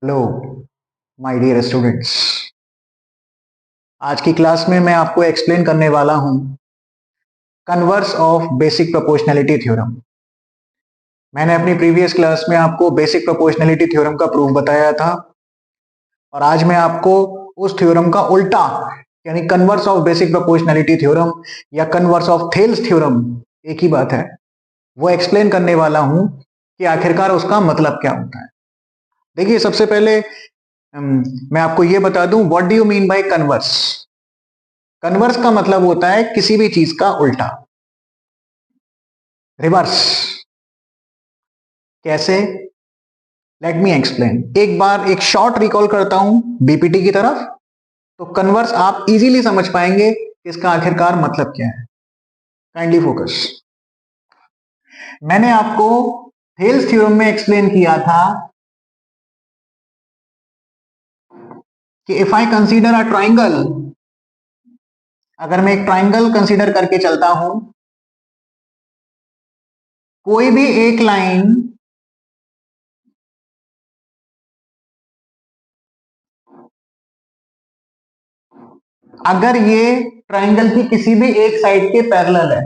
Hello my dear students. आज की class में मैं आपको एक्सप्लेन करने वाला हूं converse of basic proportionality theorem. मैंने अपनी प्रीवियस क्लास में आपको बेसिक प्रोपोर्शनैलिटी थ्योरम का प्रूफ बताया था और आज मैं आपको उस थ्योरम का उल्टा यानी converse of basic proportionality theorem या कन्वर्स ऑफ थेल्स थ्योरम, एक ही बात है, वो एक्सप्लेन करने वाला हूं कि आखिरकार उसका मतलब क्या होता है। देखिए, सबसे पहले मैं आपको ये बता दूं what do you mean by converse. Converse का मतलब होता है किसी भी चीज का उल्टा, रिवर्स। कैसे? Let me explain. एक बार एक शॉर्ट रिकॉल करता हूं बीपीटी की तरफ, तो कन्वर्स आप इजीली समझ पाएंगे कि इसका आखिरकार मतलब क्या है। Kindly focus. मैंने आपको थेल्स थ्योरम में एक्सप्लेन किया था कि if I consider a triangle, अगर मैं एक ट्राइंगल कंसीडर करके चलता हूं, कोई भी एक लाइन अगर ये ट्राइंगल की किसी भी एक साइड के पैरेलल है,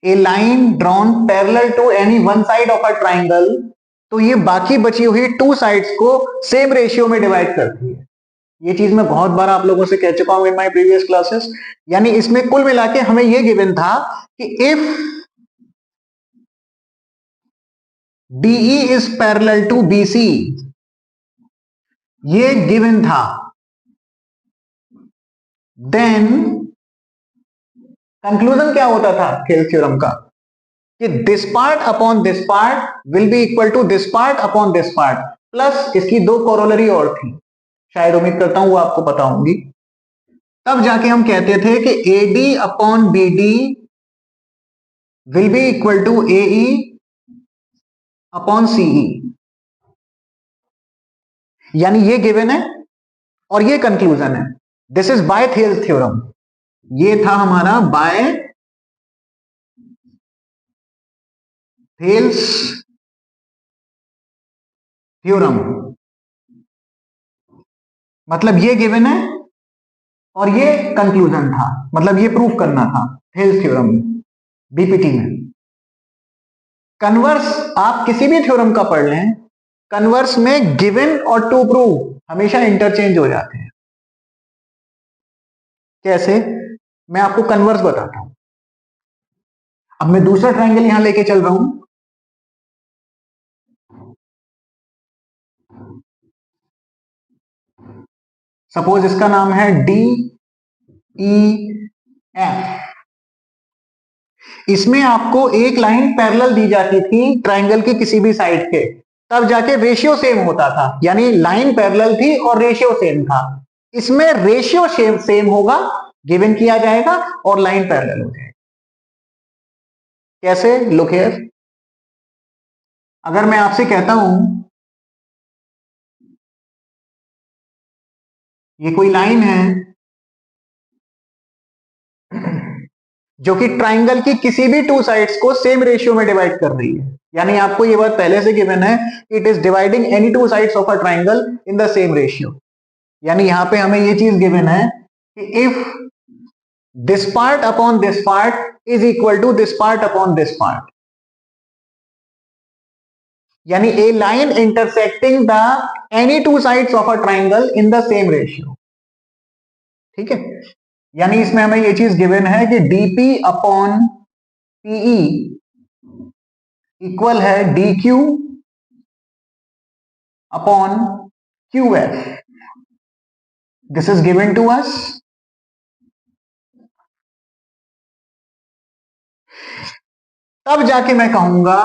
a line drawn parallel to any one side of a triangle, तो ये बाकी बची हुई टू साइड्स को सेम रेशियो में डिवाइड करती है। ये चीज मैं बहुत बार आप लोगों से कह चुका हूं इन माय प्रीवियस क्लासेस। यानी इसमें कुल मिला के हमें ये गिवन था कि if DE is parallel to BC, ये गिवन था, देन कंक्लूजन क्या होता था थेल्स थ्योरम का कि this part upon this part will be equal to this part upon this part, plus इसकी दो कोरोलरी और थी, शायद उम्मीद करता हूं वो आपको पता होंगी। तब जाके हम कहते थे कि AD upon BD will be equal to AE upon CE। यानी ये गिवन है और ये कंक्लूजन है। This is by Thales theorem. ये था हमारा बाय थेल्स थ्योरम। मतलब ये गिवन है और ये कंक्लूजन था, मतलब ये प्रूफ करना था थेल्स थ्योरम बीपीटी में। कन्वर्स आप किसी भी थ्योरम का पढ़ लें, कन्वर्स में गिवन और टू प्रूव हमेशा इंटरचेंज हो जाते हैं। कैसे? मैं आपको कन्वर्स बताता हूं। अब मैं दूसरा ट्रायंगल यहां लेके चल रहा हूं, सपोज इसका नाम है DEF। इसमें आपको एक लाइन पैरेलल दी जाती थी ट्रायंगल की किसी भी साइड के, तब जाके रेशियो सेम होता था, यानी लाइन पैरेलल थी और रेशियो सेम था। इसमें रेशियो सेम होगा, गिवन किया जाएगा और लाइन पैरेलल हो जाएगी। कैसे? Look here. अगर मैं आपसे कहता हूं ये कोई लाइन है जो कि ट्राइंगल की किसी भी टू साइड्स को सेम रेशियो में डिवाइड कर रही है, यानी आपको ये बात पहले से गिवन है, it is dividing any two sides of a triangle in the same ratio. यानी यहां पे हमें ये चीज गिवन है कि if this part upon this part is equal to this part upon this part, यानी a line intersecting the any two sides of a triangle in the same ratio. ठीक है? यानी इसमें हमें ये चीज गिवन है कि DP अपॉन PE इक्वल है DQ upon QF। This is given to us. तब जाके मैं कहूंगा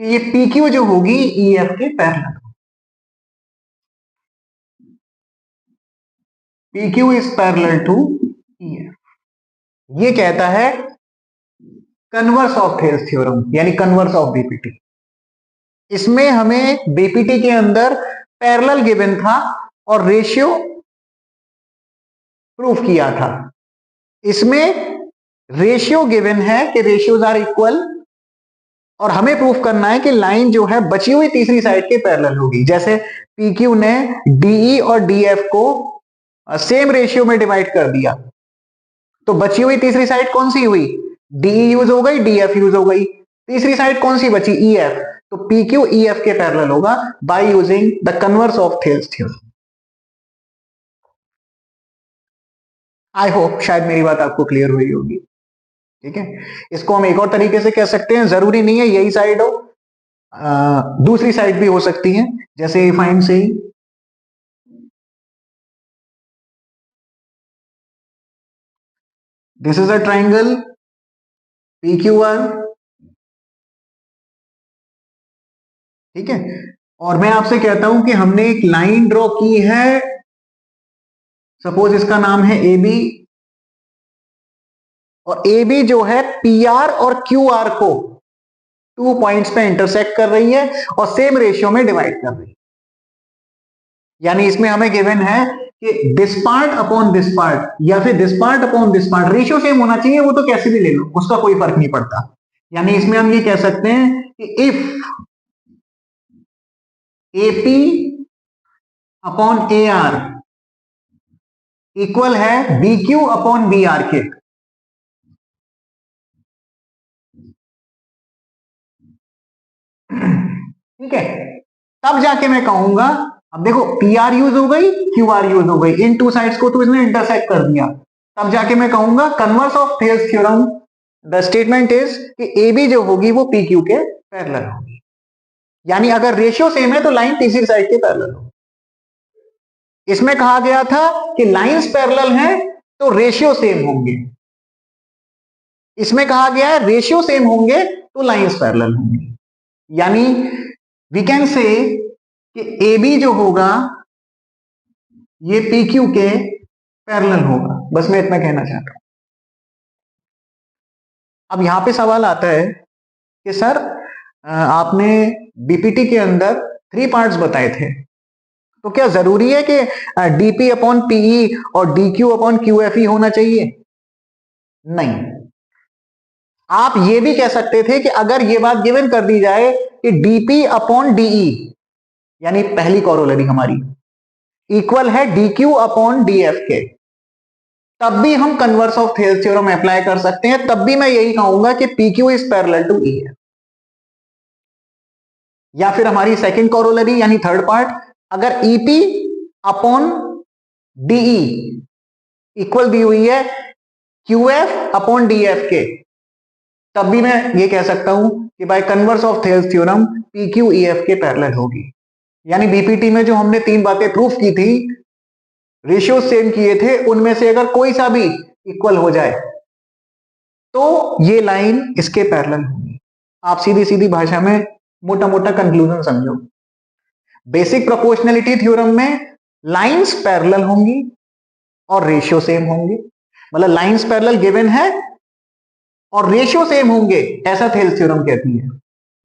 कि ये PQ जो होगी EF के पैरेलल। PQ is parallel to EF। ये कहता है कन्वर्स ऑफ थेल्स थ्योरम, यानी कन्वर्स ऑफ बीपीटी। इसमें हमें बीपीटी के अंदर पैरेलल गिवन था और रेशियो प्रूफ किया था। इसमें रेशियो गिवन है कि रेशियोज आर इक्वल, और हमें प्रूफ करना है कि लाइन जो है बची हुई तीसरी साइड के पैरेलल होगी। जैसे PQ ने DE और DF को सेम रेशियो में डिवाइड कर दिया, तो बची हुई तीसरी साइड कौन सी हुई? DE यूज हो गई, DF यूज हो गई, तीसरी साइड कौन सी बची? EF। तो PQ EF के पैरेलल होगा by using the converse of Thales theorem. I hope शायद मेरी बात आपको क्लियर हुई होगी। ठीक है, इसको हम एक और तरीके से कह सकते हैं, जरूरी नहीं है यही साइड हो, दूसरी साइड भी हो सकती है, जैसे फाइन से ही this is a triangle PQR। ठीक है, और मैं आपसे कहता हूं कि हमने एक लाइन ड्रॉ की है, सपोज इसका नाम है AB, और AB जो है PR और QR को 2 पॉइंट्स पे इंटरसेक्ट कर रही है और सेम रेशियो में डिवाइड कर रही है। यानी इसमें हमें गिवन है कि this part upon this part या फिर this part upon this part ratio same होना चाहिए, वो तो कैसे भी ले लो, उसका कोई फर्क नहीं पड़ता। यानी इसमें हम ये कह सकते हैं कि if AP upon AR equal है BQ अपॉन BR के, ठीक है, तब जाके मैं कहूंगा, अब देखो PR यूज हो गई, QR यूज हो गई, इन टू साइड्स को तो इसने इंटरसेक्ट कर दिया, तब जाके मैं कहूंगा converse of Thales theorem the statement is कि AB जो होगी वो PQ के पैरेलल होगी। यानी अगर रेशियो सेम है तो लाइन तीसरी साइड के पैरेलल होगी। इसमें कहा गया था कि लाइंस पैरेलल हैं तो रेशियो सेम होंगे, इसमें कहा गया है रेशियो सेम होंगे तो लाइंस पैरेलल होंगे। यानी वी कैन से कि AB जो होगा ये PQ के पैरेलल होगा, बस मैं इतना कहना चाहता हूं। अब यहां पे सवाल आता है कि सर आपने BPT के अंदर 3 पार्ट्स बताए थे, तो क्या जरूरी है कि DP अपॉन PE और DQ अपॉन QF होना चाहिए? नहीं, आप ये भी कह सकते थे कि अगर ये बात गिवन कर दी जाए कि DP अपॉन DE यानी पहली कॉरोलरी हमारी इक्वल है DQ अपॉन DF के, तब भी हम converse of Thales theorem apply कर सकते हैं, तब भी मैं यही कहूंगा कि PQ is parallel to EF। या फिर हमारी सेकंड कॉरोलरी यानी थर्ड पार्ट, अगर EP अपॉन DE इक्वल दी हुई है QF अपॉन DF के, तब भी मैं ये कह सकता हूं कि by converse of Thales theorem PQ EF के पैरेलल होगी। यानी BPT में जो हमने 3 बातें प्रूफ की थी, रेशियो सेम किए थे, उनमें से अगर कोई सा भी इक्वल हो जाए तो ये लाइन इसके पैरेलल होगी। आप सीधी सीधी भाषा में मोटा मोटा कंक्लूजन समझो, बेसिक प्रोपोर्शनैलिटी थ्योरम में लाइंस पैरेलल होंगी और रेशियो सेम होंगे, मतलब लाइंस पैरेलल गिवन है और रेशियो सेम होंगे, ऐसा थेल्स थ्योरम कहती है।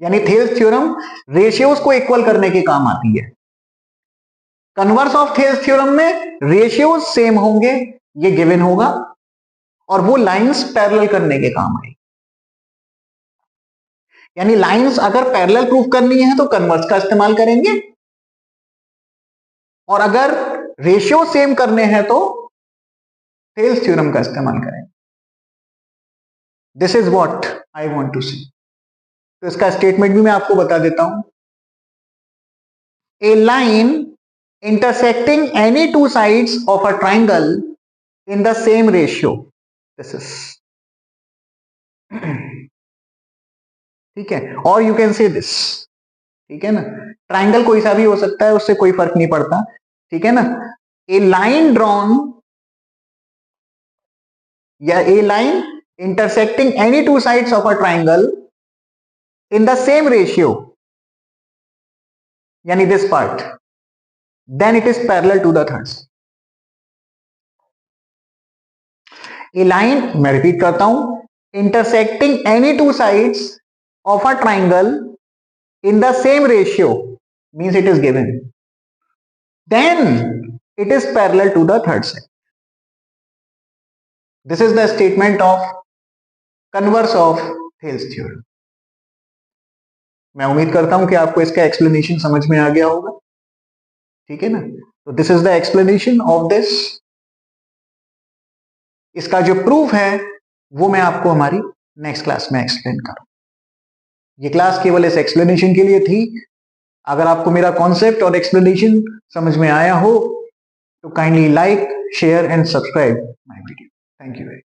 यानी थेल्स थ्योरम रेशियोज को इक्वल करने के काम आती है। कन्वर्स ऑफ थेल्स थ्योरम में रेशियोज सेम होंगे, ये गिवन होगा, और वो लाइंस पैरेलल करने के काम आएगी। यानी लाइंस अगर पैरेलल प्रूफ करनी है तो कन्वर्स का इस्तेमाल करेंगे, और अगर रेशियो सेम करने हैं तो थेल्स थ्योरम का इस्तेमाल करेंगे। This is what I want to see. तो इसका स्टेटमेंट भी मैं आपको बता देता हूं। A line intersecting any two sides of a triangle in the same ratio, this is ठीक है, और यू कैन से दिस, ठीक है ना, ट्राइंगल कोई सा भी हो सकता है, उससे कोई फर्क नहीं पड़ता, ठीक है ना। ए लाइन ड्रॉन या a line intersecting any two sides of a triangle in the same ratio, यानी this part, then it is parallel to the third side. A line, मैं रिपीट करता हूं, intersecting any two sides of a triangle in the same ratio means it is given, then it is parallel to the third side. This is the statement of converse of Thales theorem. मैं उम्मीद करता हूं कि आपको इसका explanation समझ में आ गया होगा, ठीक है ना। तो this is the explanation of this. इसका जो प्रूफ है वो मैं आपको हमारी नेक्स्ट क्लास में एक्सप्लेन करूं। ये क्लास केवल इस एक्सप्लेनेशन के लिए थी। अगर आपको मेरा कॉन्सेप्ट और एक्सप्लेनेशन समझ में आया हो तो kindly like, share and subscribe my video. Thank you.